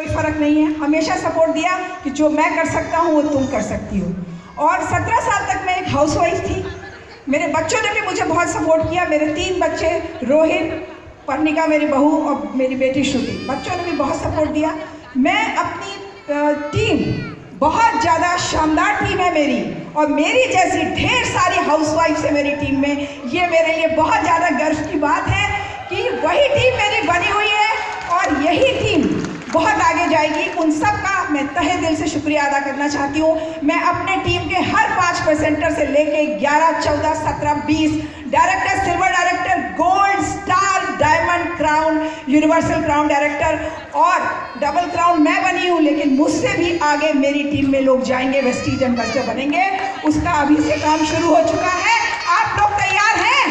कोई फ़र्क नहीं है, हमेशा सपोर्ट दिया कि जो मैं कर सकता हूँ वो तुम कर सकती हो। और 17 साल तक मैं एक हाउसवाइफ थी। मेरे बच्चों ने भी मुझे बहुत सपोर्ट किया। मेरे 3 बच्चे, रोहित, पर्णिका मेरी बहू और मेरी बेटी श्रुति, बच्चों ने भी बहुत सपोर्ट दिया। मैं अपनी टीम, बहुत ज़्यादा शानदार टीम है मेरी, और मेरी जैसी ढेर सारी हाउसवाइफ्स है मेरी टीम में। ये मेरे लिए बहुत ज़्यादा गर्व की बात है कि वही टीम मेरी बनी हुई है और यही टीम बहुत आगे जाएगी। उन सब का मैं तहे दिल से शुक्रिया अदा करना चाहती हूँ। मैं अपने टीम के हर 5 प्रेजेंटर से लेके 11, 14, 17, 20 director, silver director, gold, star, diamond, crown, universal crown director और डबल क्राउन मैं बनी हूँ, लेकिन मुझसे भी आगे मेरी टीम में लोग जाएंगे, वेस्टीज एम्बेसडर बनेंगे। उसका अभी से काम शुरू हो चुका है। आप लोग तैयार हैं?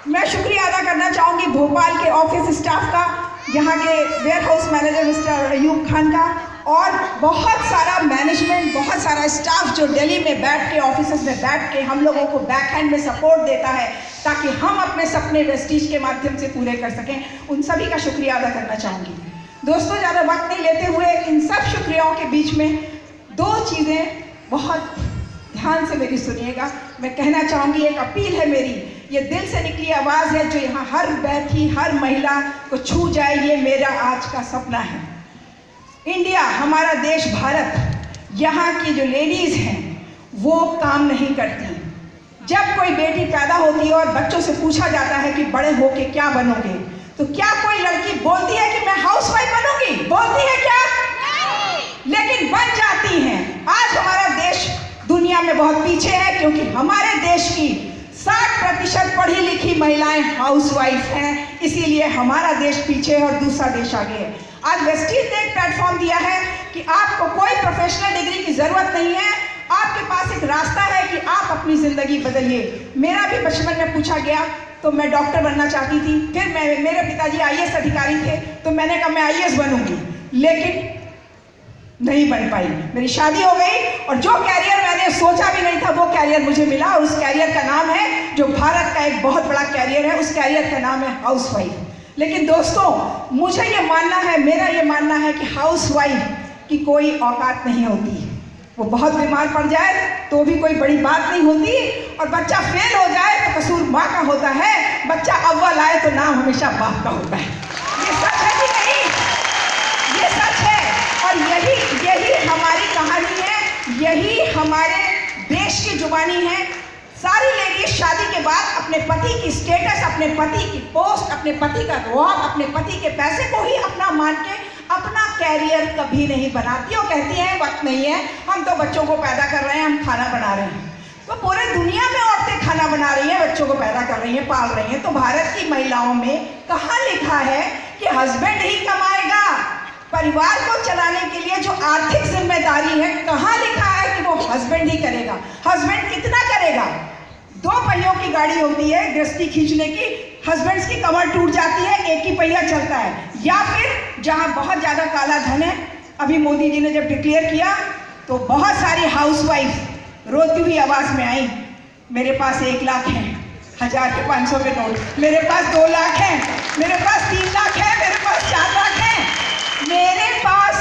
मैं शुक्रिया अदा करना चाहूँगी भोपाल के ऑफिस स्टाफ का, यहाँ के warehouse manager mister Ayub Khan का, और बहुत सारा मैनेजमेंट, बहुत सारा स्टाफ जो दिल्ली में बैठ के, ऑफिस में बैठ के हम लोगों को बैक हैंड में सपोर्ट देता है ताकि हम अपने सपने वेस्टीज के माध्यम से पूरे कर सकें। उन सभी का शुक्रिया अदा करना चाहूँगी। दोस्तों, ज़्यादा वक्त नहीं लेते हुए इन सब शुक्रियाओं के बीच में 2 चीज़ें बहुत ध्यान से मेरी सुनिएगा। मैं कहना चाहूँगी, एक अपील है मेरी, ये दिल से निकली आवाज़ है जो यहाँ हर बैठी हर महिला को छू जाए। ये मेरा आज का सपना है। इंडिया, हमारा देश भारत, यहाँ की जो लेडीज़ हैं वो काम नहीं करती। जब कोई बेटी पैदा होती है और बच्चों से पूछा जाता है कि बड़े होके क्या बनोगे, तो क्या कोई लड़की बोलती है कि मैं हाउसवाइफ बनूंगी? बोलती है क्या? नहीं। लेकिन बन जाती हैं। आज हमारा देश दुनिया में बहुत पीछे है क्योंकि हमारे देश की 60% पढ़ी लिखी महिलाएं हाउसवाइफ हैं, इसीलिए हमारा देश पीछे है और दूसरा देश आगे है। आज वेस्टीज ने एक प्लेटफॉर्म दिया है कि आपको कोई प्रोफेशनल डिग्री की जरूरत नहीं है, आपके पास एक रास्ता है कि आप अपनी जिंदगी बदलिए। मेरा भी बचपन में पूछा गया तो मैं डॉक्टर बनना चाहती थी, फिर मेरे पिताजी IAS अधिकारी थे तो मैंने कहा मैं IAS बनूंगी, लेकिन नहीं बन पाई। मेरी शादी हो गई और जो कैरियर मैंने सोचा भी नहीं था वो कैरियर मुझे मिला, और उस कैरियर का नाम है, जो भारत का एक बहुत बड़ा कैरियर है, उस कैरियर का नाम है हाउसवाइफ। लेकिन दोस्तों, मुझे ये मानना है, मेरा ये मानना है कि हाउसवाइफ की कोई औकात नहीं होती। वो बहुत बीमार पड़ जाए तो भी कोई बड़ी बात नहीं होती, और बच्चा फेल हो जाए तो कसूर माँ का होता है, बच्चा अव्वल आए तो नाम हमेशा बाप का होता है। ये सच है कि नहीं? ये सच है, और यही हमारी कहानी है, यही हमारे देश की जुबानी है। सारी लेडीज शादी के बाद अपने पति की स्टेटस, अपने पति की पोस्ट, अपने पति का रुआब, अपने पति के पैसे को ही अपना मान के अपना कैरियर कभी नहीं बनाती और कहती हैं वक्त नहीं है, हम तो बच्चों को पैदा कर रहे हैं, हम खाना बना रहे हैं। तो पूरे दुनिया में औरतें खाना बना रही हैं, बच्चों को पैदा कर रही हैं, पाल रही हैं, तो भारत की महिलाओं में कहाँ लिखा है कि हस्बैंड ही कमाएगा? परिवार को चलाने के लिए जो आर्थिक जिम्मेदारी है, कहाँ लिखा है कि वो हस्बैंड ही करेगा? हस्बैंड कितना करेगा? 2 पहियों की गाड़ी होती है गृहस्थी खींचने की, हस्बैंड्स की कमर टूट जाती है, एक ही पहिया चलता है। या फिर जहाँ बहुत ज़्यादा काला धन है, अभी मोदी जी ने जब डिक्लेयर किया तो बहुत सारी हाउसवाइफ रोती हुई आवाज़ में आई, मेरे पास 1 लाख है, 1000 के 500 के नोट, मेरे पास 2 लाख है, मेरे पास 3 लाख है, मेरे पास 4 लाख है, मेरे पास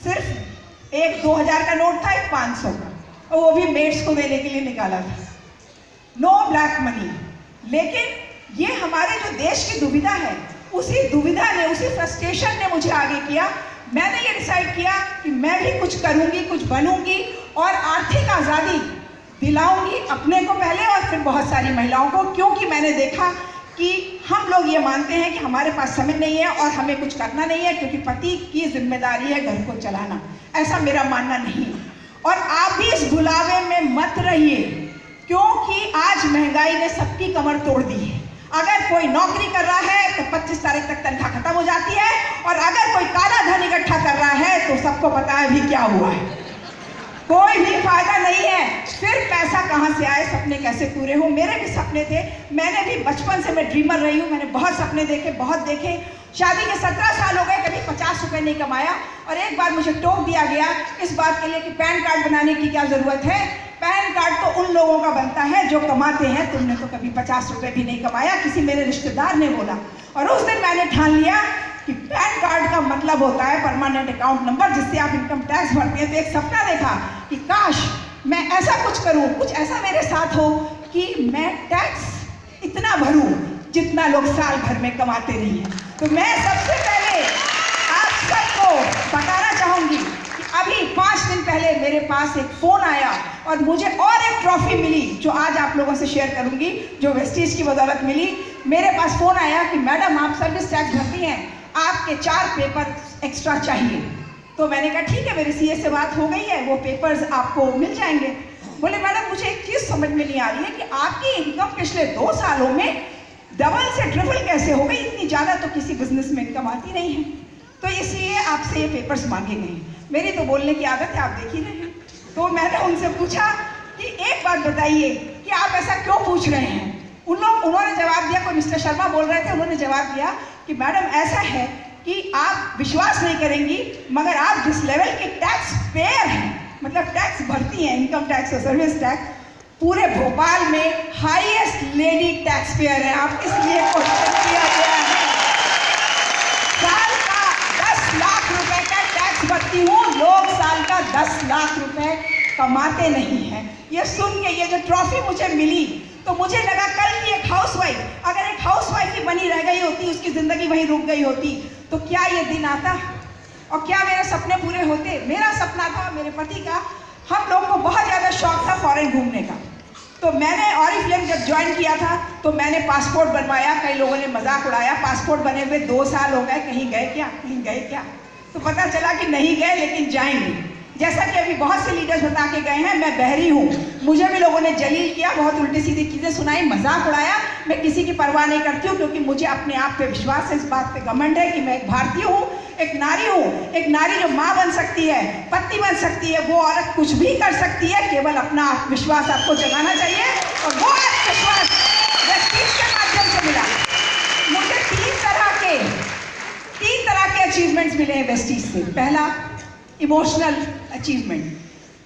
सिर्फ एक 2000 का नोट था, एक 500 का, और वो भी मेट्स को देने के लिए निकाला था। No black money. लेकिन ये हमारे जो देश की दुविधा है, उसी दुविधा ने, उसी फ्रस्ट्रेशन ने मुझे आगे किया। मैंने ये डिसाइड किया कि मैं भी कुछ करूँगी, कुछ बनूँगी और आर्थिक आज़ादी दिलाऊँगी अपने को पहले और फिर बहुत सारी महिलाओं को, क्योंकि मैंने देखा कि हम लोग ये मानते हैं कि हमारे पास समय नहीं है और हमें कुछ करना नहीं है क्योंकि पति की जिम्मेदारी है घर को चलाना। ऐसा मेरा मानना नहीं है, और आप भी इस बुलावे में मत रहिए, क्योंकि आज महंगाई ने सबकी कमर तोड़ दी है। अगर कोई नौकरी कर रहा है तो 25 तारीख तक तनख्वाह खत्म हो जाती है, और अगर कोई काला धन इकट्ठा कर रहा है तो सबको पता है भी क्या हुआ है, कोई भी फायदा नहीं है। फिर पैसा कहाँ से आए, सपने कैसे पूरे हों? मेरे भी सपने थे, मैंने भी बचपन से मैं ड्रीमर रही हूँ, मैंने बहुत सपने देखे, बहुत देखे। शादी के 17 साल हो गए, कभी 50 रुपये नहीं कमाया, और एक बार मुझे टोक दिया गया इस बात के लिए कि पैन कार्ड बनाने की क्या ज़रूरत है, पैन कार्ड तो उन लोगों का बनता है जो कमाते हैं, तुमने तो कभी 50 रुपये भी नहीं कमाया, किसी मेरे रिश्तेदार ने बोला। और उस दिन मैंने ठान लिया कि पैन कार्ड मतलब होता है परमानेंट अकाउंट नंबर, जिससे आप इनकम टैक्स भरते हैं। तो एक सपना देखा कि काश मैं ऐसा कुछ करूं, कुछ ऐसा मेरे साथ हो कि मैं टैक्स इतना भरूं जितना लोग साल भर में कमाते नहीं हैं। तो मैं सबसे पहले आप सबको बताना चाहूंगी कि अभी 5 दिन पहले मेरे पास एक फ़ोन आया और मुझे और एक ट्रॉफी मिली जो आज आप लोगों से शेयर करूंगी, जो वेस्टीज की बदौलत मिली। मेरे पास फ़ोन आया कि मैडम आप सर्विस टैक्स भरती हैं, आपके 4 पेपर एक्स्ट्रा चाहिए। तो मैंने कहा ठीक है, मेरी सीए से बात हो गई है, वो पेपर्स आपको मिल जाएंगे। बोले मैडम मुझे एक चीज़ समझ में नहीं आ रही है कि आपकी इनकम पिछले 2 सालों में डबल से ट्रिपल कैसे हो गई, इतनी ज़्यादा तो किसी बिजनेस में इनकम आती नहीं है, तो इसलिए आपसे ये पेपर्स मांगे गए हैं। मेरी तो बोलने की आदत है, आप देख ही रहे हैं। तो मैंने उनसे पूछा कि एक बात बताइए कि आप ऐसा क्यों पूछ रहे हैं। उन्होंने जवाब दिया, कोई मिस्टर शर्मा बोल रहे थे, उन्होंने जवाब दिया कि मैडम ऐसा है कि आप विश्वास नहीं करेंगी, मगर आप जिस लेवल के टैक्स पेयर हैं, मतलब टैक्स भरती हैं, इनकम टैक्स और सर्विस टैक्स, पूरे भोपाल में हाईएस्ट लेडी टैक्स पेयर है आप, इसलिए क्वेश्चन किया गया है। साल का 10 लाख रुपए का टैक्स भरती हूँ, लोग साल का 10 लाख रुपए कमाते नहीं हैं। ये सुन के ये जो ट्रॉफी मुझे मिली तो मुझे लगा कल की एक हाउसवाइफ, अगर एक हाउसवाइफ ही बनी रह गई होती, उसकी ज़िंदगी वहीं रुक गई होती, तो क्या ये दिन आता और क्या मेरे सपने पूरे होते। मेरा सपना था, मेरे पति का, हम लोग को बहुत ज़्यादा शौक था फॉरेन घूमने का। तो मैंने ऑरिफ्लेम जब ज्वाइन किया था तो मैंने पासपोर्ट बनवाया। कई लोगों ने मजाक उड़ाया, पासपोर्ट बने हुए 2 साल हो गए, कहीं गए क्या, कहीं गए क्या। तो पता चला कि नहीं गए, लेकिन जाएंगे। जैसा कि अभी बहुत से लीडर्स बता के गए हैं, मैं बहरी हूँ, मुझे भी लोगों ने जलील किया, बहुत उल्टी सीधी चीज़ें सुनाई, मजाक उड़ाया। मैं किसी की परवाह नहीं करती हूँ, क्योंकि मुझे अपने आप पे विश्वास है, इस बात पे घमंड है कि मैं एक भारतीय हूँ, एक नारी हूँ। एक नारी जो माँ बन सकती है, पत्नी बन सकती है, वो औरत कुछ भी कर सकती है, केवल अपना आत्मविश्वास आपको जगाना चाहिए। और वो आत्मविश्वास वेस्टीज के माध्यम से मिला। मुझे 3 तरह के अचीवमेंट्स मिले हैं वेस्टीज से। पहला, इमोशनल अचीवमेंट,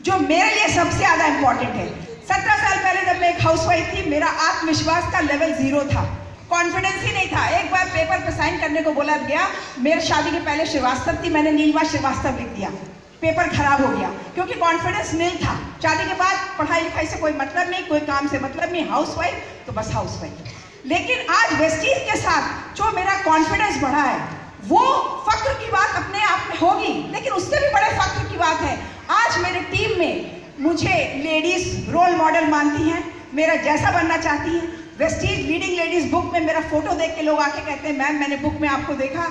जो मेरे लिए सबसे ज़्यादा इम्पॉर्टेंट है। 17 साल पहले जब मैं एक हाउसवाइफ थी, मेरा आत्मविश्वास का लेवल 0 था, कॉन्फिडेंस ही नहीं था। एक बार पेपर पर साइन करने को बोला गया, मेरे शादी के पहले श्रीवास्तव थी, मैंने नीलमा श्रीवास्तव लिख दिया, पेपर खराब हो गया, क्योंकि कॉन्फिडेंस नील था। शादी के बाद पढ़ाई लिखाई से कोई मतलब नहीं, कोई काम से मतलब नहीं, हाउसवाइफ तो बस हाउसवाइफ। लेकिन आज वेस्टीज के साथ जो मेरा कॉन्फिडेंस बढ़ा है, वो फख्र की बात अपने आप में होगी, लेकिन उससे भी बड़े फख्र की बात है, आज मेरी टीम में मुझे लेडीज रोल मॉडल मानती हैं, मेरा जैसा बनना चाहती हैं। वेस्टीज लीडिंग लेडीज बुक में मेरा फोटो देख के लोग आके कहते हैं मैम मैंने बुक में आपको देखा,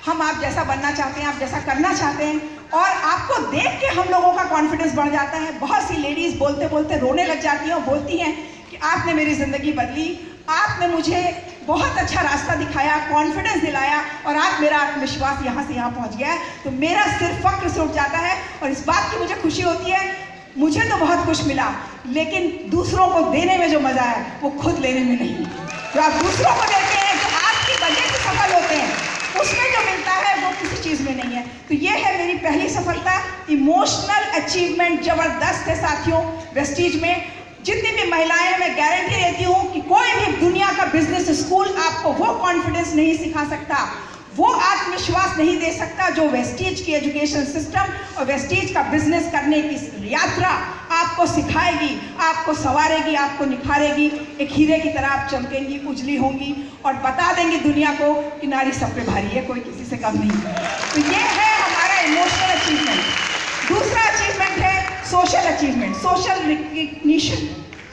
हम आप जैसा बनना चाहते हैं, आप जैसा करना चाहते हैं। और आपको देख के हम लोगों का कॉन्फिडेंस बढ़ जाता है। बहुत सी लेडीज बोलते बोलते रोने लग जाती हैं और बोलती हैं कि आपने मेरी ज़िंदगी बदली, आपने मुझे बहुत अच्छा रास्ता दिखाया, कॉन्फिडेंस दिलाया, और आज मेरा आत्मविश्वास यहाँ से यहाँ पहुँच गया है। तो मेरा सिर फख्र से उठ जाता है और इस बात की मुझे खुशी होती है, मुझे तो बहुत कुछ मिला, लेकिन दूसरों को देने में जो मज़ा है वो खुद लेने में नहीं। जो आप दूसरों को देते हैं, जो आपकी वजह से सफल होते हैं, उसमें जो मिलता है वो किसी चीज़ में नहीं है। तो ये है मेरी पहली सफलता, इमोशनल अचीवमेंट ज़बरदस्त है साथियों। वेस्टीज में जितनी भी महिलाएं हैं, मैं गारंटी देती हूँ कि कोई भी दुनिया का बिजनेस स्कूल आपको वो कॉन्फिडेंस नहीं सिखा सकता, वो आत्मविश्वास नहीं दे सकता जो वेस्टीज की एजुकेशन सिस्टम और वेस्टीज का बिजनेस करने की यात्रा आपको सिखाएगी, आपको संवारेगी, आपको निखारेगी। एक हीरे की तरह आप चमकेंगी, उजली होंगी और बता देंगी दुनिया को कि नारी सब पे भारी है, कोई किसी से कम नहीं है। तो ये है हमारा इमोशनल अचीवमेंट। दूसरा अचीवमेंट है सोशल अचीवमेंट, सोशल रिकग्निशन,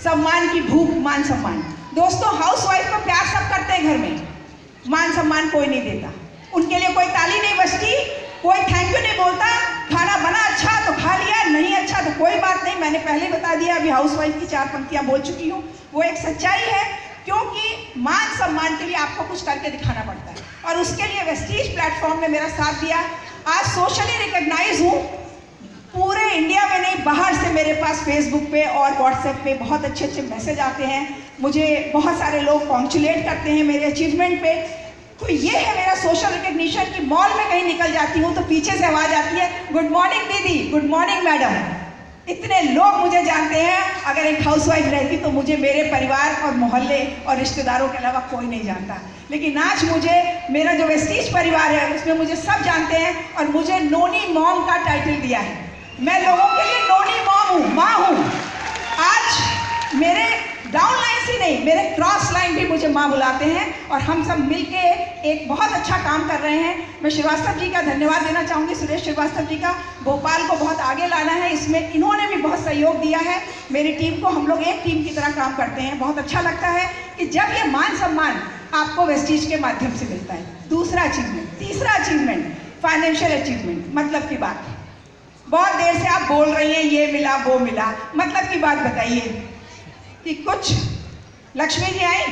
सम्मान की भूख, मान सम्मान। दोस्तों, हाउसवाइफ को प्यार सब करते हैं घर में, मान सम्मान कोई नहीं देता, उनके लिए कोई ताली नहीं बजती, कोई थैंक यू नहीं बोलता। खाना बना अच्छा तो खा लिया, नहीं अच्छा तो कोई बात नहीं। मैंने पहले बता दिया, अभी हाउसवाइफ की 4 पंक्तियां बोल चुकी हूँ, वो एक सच्चाई है, क्योंकि मान सम्मान के लिए आपको कुछ करके दिखाना पड़ता है, और उसके लिए वेस्टीज प्लेटफॉर्म ने मेरा साथ दिया। आज सोशली रिकग्नाइज हूँ, पूरे इंडिया में नहीं, बाहर से मेरे पास फेसबुक पे और व्हाट्सएप पे बहुत अच्छे अच्छे मैसेज आते हैं, मुझे बहुत सारे लोग कॉन्ग्रेचुलेट करते हैं मेरे अचीवमेंट पे। तो ये है मेरा सोशल रिकग्निशन कि मॉल में कहीं निकल जाती हूँ तो पीछे से आवाज़ आती है, गुड मॉर्निंग दीदी, गुड मॉर्निंग मैडम। इतने लोग मुझे जानते हैं, अगर एक हाउसवाइफ रहती तो मुझे मेरे परिवार और मोहल्ले और रिश्तेदारों के अलावा कोई नहीं जानता। लेकिन आज मुझे मेरा जो वेस्टीज परिवार है उसमें मुझे सब जानते हैं और मुझे नोनी मॉम का टाइटल दिया है। मैं लोगों के लिए नोनी मॉम हूँ, माँ हूँ। आज मेरे डाउन लाइन ही नहीं, मेरे क्रॉस लाइन भी मुझे माँ बुलाते हैं और हम सब मिलके एक बहुत अच्छा काम कर रहे हैं। मैं श्रीवास्तव जी का धन्यवाद देना चाहूँगी, सुरेश श्रीवास्तव जी का। भोपाल को बहुत आगे लाना है, इसमें इन्होंने भी बहुत सहयोग दिया है मेरी टीम को। हम लोग एक टीम की तरह काम करते हैं। बहुत अच्छा लगता है कि जब ये मान सम्मान आपको वेस्टीज के माध्यम से मिलता है। दूसरा अचीवमेंट, तीसरा अचीवमेंट फाइनेंशियल अचीवमेंट। मतलब की बात, बहुत देर से आप बोल रही हैं ये मिला वो मिला, मतलब की बात बताइए कि कुछ लक्ष्मी जी आई।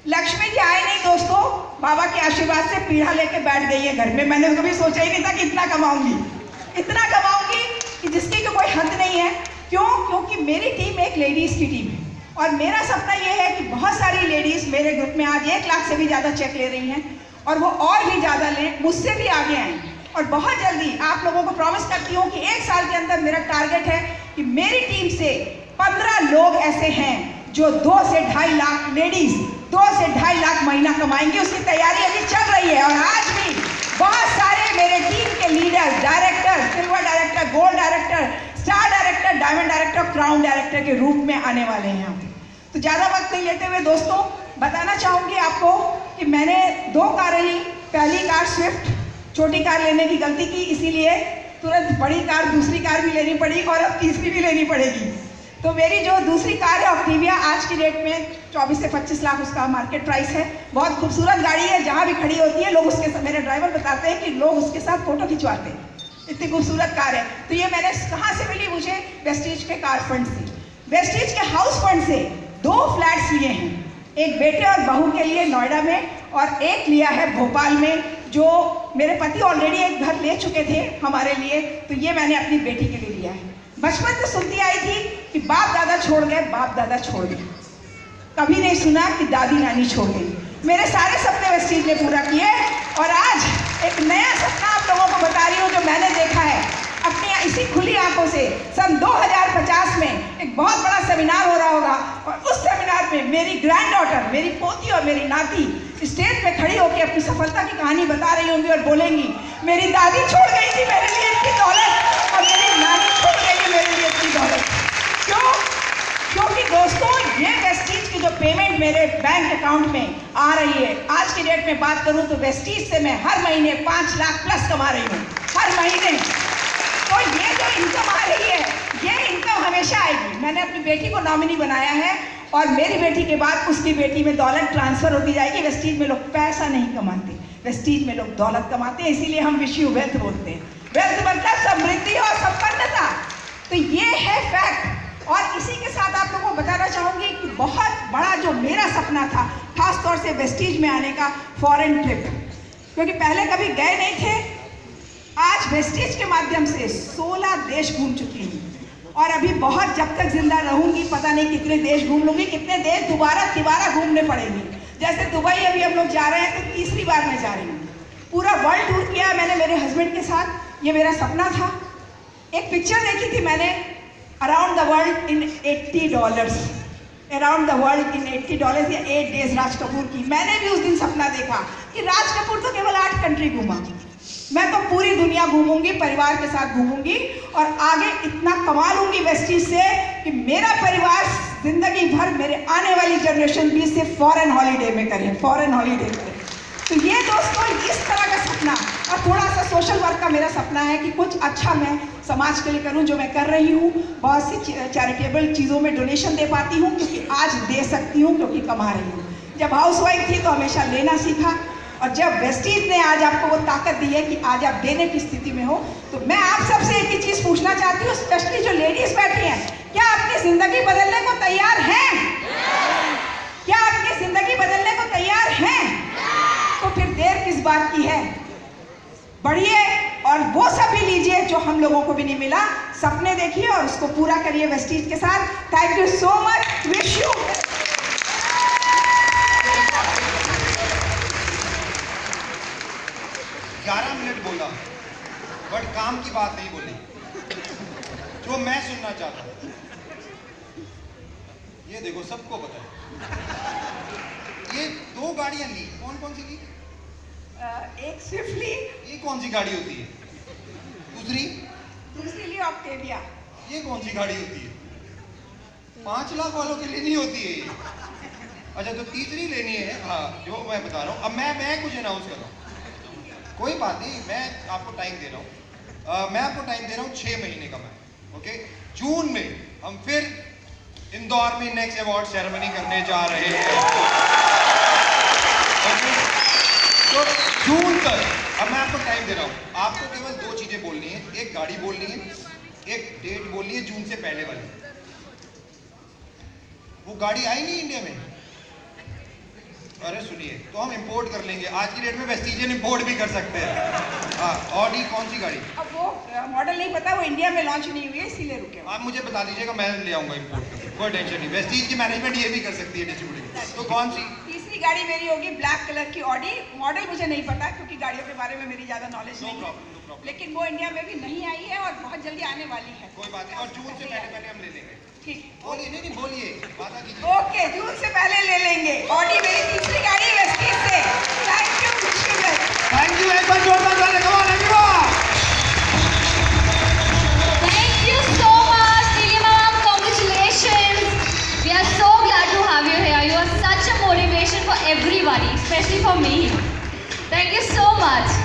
लक्ष्मी जी आए नहीं दोस्तों, बाबा के आशीर्वाद से पीढ़ा लेके बैठ गई है घर में। मैंने कभी सोचा ही नहीं था कि इतना कमाऊंगी कि जिसकी तो कोई हद नहीं है। क्यों? क्योंकि मेरी टीम एक लेडीज़ की टीम है और मेरा सपना ये है कि बहुत सारी लेडीज़ मेरे ग्रुप में आज 1 लाख से भी ज़्यादा चेक ले रही हैं और वो और भी ज़्यादा लें, मुझसे भी आगे आएँ। और बहुत जल्दी आप लोगों को प्रॉमिस करती हूँ कि 1 साल के अंदर मेरा टारगेट है कि मेरी टीम से 15 लोग ऐसे हैं जो 2 से 2.5 लाख लेडीज 2 से 2.5 लाख महीना कमाएंगे। उसकी तैयारी अभी चल रही है और आज भी बहुत सारे मेरे टीम के leader, director, silver director, gold director, star director, diamond director, crown director के रूप में आने वाले हैं। तो ज़्यादा वक्त नहीं लेते हुए दोस्तों बताना चाहूँगी आपको कि मैंने 2 कारें ली। पहली कार स्विफ्ट, छोटी कार लेने की गलती की, इसीलिए तुरंत बड़ी कार, दूसरी कार भी लेनी पड़ी और अब तीसरी भी लेनी पड़ेगी। तो मेरी जो दूसरी कार है ऑक्टिविया, आज की डेट में 24 से 25 लाख उसका मार्केट प्राइस है। बहुत खूबसूरत गाड़ी है, जहाँ भी खड़ी होती है लोग उसके साथ, मेरे ड्राइवर बताते हैं कि लोग उसके साथ फोटो खिंचवाते हैं, इतनी खूबसूरत कार है। तो ये मैंने कहाँ से मिली? मुझे वेस्टीज के कार फंड से, वेस्टीज के हाउस फंड से 2 फ्लैट्स लिए हैं, एक बेटे और बहू के लिए नोएडा में और एक लिया है भोपाल में, जो मेरे पति ऑलरेडी एक घर ले चुके थे हमारे लिए। तो ये मैंने अपनी बेटी के लिए लिया है। बचपन से सुनती आई थी कि बाप दादा छोड़ गए, बाप दादा छोड़ गए, कभी नहीं सुना कि दादी नानी छोड़ गई। मेरे सारे सपने वेस्टीज ने पूरा किए और आज एक नया सपना आप लोगों को बता रही हूँ जो मैंने देखा है अपनी इसी खुली आंखों से। सन 2050 में एक बहुत बड़ा सेमिनार हो रहा होगा और उस सेमिनार में मेरी ग्रैंड डॉटर, मेरी पोती और मेरी नाती स्टेज पे खड़ी होकर अपनी सफलता की कहानी बता रही होंगी और बोलेंगी मेरी दादी छोड़ गई थी मेरे लिए इतनी दौलत और मेरी नानी छोड़ गई है मेरे लिए इतनी दौलत। क्यों? क्योंकि दोस्तों ये वेस्टीज की जो पेमेंट मेरे बैंक अकाउंट में आ रही है, आज की डेट में बात करूं तो वेस्टीज से मैं हर महीने 5 लाख प्लस कमा रही हूँ हर महीने। तो ये जो इनकम आ रही है, ये इनकम हमेशा आएगी। मैंने अपनी बेटी को नॉमिनी बनाया है और मेरी बेटी के बाद उसकी बेटी में दौलत ट्रांसफर होती जाएगी। वेस्टीज में लोग पैसा नहीं कमाते, वेस्टीज में लोग दौलत कमाते हैं, इसीलिए हम विश यू वेल्थ बोलते हैं। वेल्थ मतलब समृद्धि और संपन्नता। तो ये है फैक्ट। और इसी के साथ आप लोगों को बताना चाहूँगी कि बहुत बड़ा जो मेरा सपना था खास तौर से वेस्टीज में आने का, फॉरेन ट्रिप, क्योंकि पहले कभी गए नहीं थे। आज वेस्टीज के माध्यम से 16 देश घूम चुकी हूँ और अभी बहुत, जब तक जिंदा रहूंगी पता नहीं कितने देश घूम लूंगी, कितने देश दोबारा घूमने पड़ेंगे। जैसे दुबई अभी हम लोग जा रहे हैं तो तीसरी बार मैं जा रही हूँ। पूरा वर्ल्ड टूर किया मैंने मेरे हस्बैंड के साथ, ये मेरा सपना था। एक पिक्चर देखी थी मैंने, around the world in $80, around the world in $80 या 8 डेज राज कपूर की। मैंने भी उस दिन सपना देखा कि राज कपूर तो केवल 8 कंट्री घूमा, मैं तो पूरी दुनिया घूमूंगी, परिवार के साथ घूमूंगी और आगे इतना कमा लूंगी वेस्टीज से कि मेरा परिवार जिंदगी भर, मेरे आने वाली जनरेशन भी सिर्फ फॉरेन हॉलीडे में करे, फॉरेन हॉलीडे करे। तो ये दोस्तों इस तरह का सपना और थोड़ा सा सोशल वर्क का मेरा सपना है कि कुछ अच्छा मैं समाज के लिए करूं, जो मैं कर रही हूं। बहुत सी चैरिटेबल चीज़ों में डोनेशन दे पाती हूं क्योंकि आज दे सकती हूं क्योंकि कमा रही हूं। जब हाउसवाइफ थी तो हमेशा लेना सीखा और जब वेस्टीज ने आज आपको वो ताकत दी है कि आज आप देने की स्थिति में हो, तो मैं आप सबसे एक ही चीज़ पूछना चाहती हूँ, स्पेशली जो लेडीज बैठी हैं, क्या अपनी जिंदगी बदलने को तैयार हैं? क्या अपनी जिंदगी बदलने को तैयार हैं? तो फिर देर किस बात की है? बढ़िए और वो सब भी लीजिए जो हम लोगों को भी नहीं मिला। सपने देखिए और उसको पूरा करिए वेस्टीज के साथ। Thank you so much, wish you. 11 minute बोला बट काम की बात नहीं बोली। जो मैं सुनना चाहता हूँ। ये देखो, सबको पता है। ये 2 गाड़ियां ली, कौन कौन सी ली? एक स्विफ्ट ली, ये कौन सी गाड़ी होती है? दूसरी ली ऑक्टेविया। ये कौन सी गाड़ी होती है? 5 लाख वालों के लिए नहीं होती है ये। अच्छा, तो तीसरी लेनी है। हाँ, जो मैं बता रहा हूँ। अब मैं कुछ अनाउंस कर रहा हूँ। कोई बात नहीं, मैं आपको टाइम दे रहा हूँ। मैं आपको टाइम दे रहा हूँ 6 महीने का। मैं ओके, जून में हम फिर इंदौर में नेक्स्ट अवार्ड सेरेमनी करने जा रहे हैं। ओके, तो जून तक अब मैं आपको टाइम दे रहा हूँ। आपको केवल 2 चीजें बोलनी है। एक गाड़ी बोलनी है, एक डेट बोलनी है जून से पहले वाली। वो गाड़ी आई नहीं इंडिया में। अरे सुनिए, तो हम इंपोर्ट कर लेंगे। आज की डेट में वेस्टिजियन इंपोर्ट भी कर सकते हैं। हाँ, ऑडी कौन सी गाड़ी? अब वो मॉडल नहीं पता, वो इंडिया में लॉन्च नहीं हुई है, इसीलिए रुके। आप मुझे बता दीजिएगा, मैं ले आऊंगा इंपोर्ट करके, कोई टेंशन नहीं। वेस्टीज की मैनेजमेंट ये भी कर सकती है, डिस्ट्रीब्यूटिंग। तो कौन सी? तीसरी गाड़ी मेरी होगी ब्लैक कलर की ऑडी। मॉडल मुझे नहीं पता क्योंकि गाड़ियों के बारे में मेरी ज्यादा नॉलेज नहीं है, लेकिन वो इंडिया में भी नहीं आई है और बहुत जल्दी आने वाली है। कोई बात नहीं, और जून से पहले हम ले लेंगे। ठीक, बोलिए। नहीं बोलिए, वादा कीजिए। ओके, जून से पहले ले लेंगे। ऑडी मेरी तीसरी गाड़ी वेस्टीज से। Thank you. Thank you. एक बार जोरदार ताली। Come on everyone. Thank you so much, Neelima ma'am. Congratulations. We are so glad to have you here. You are such a motivation for everybody, especially for me. Thank you so much.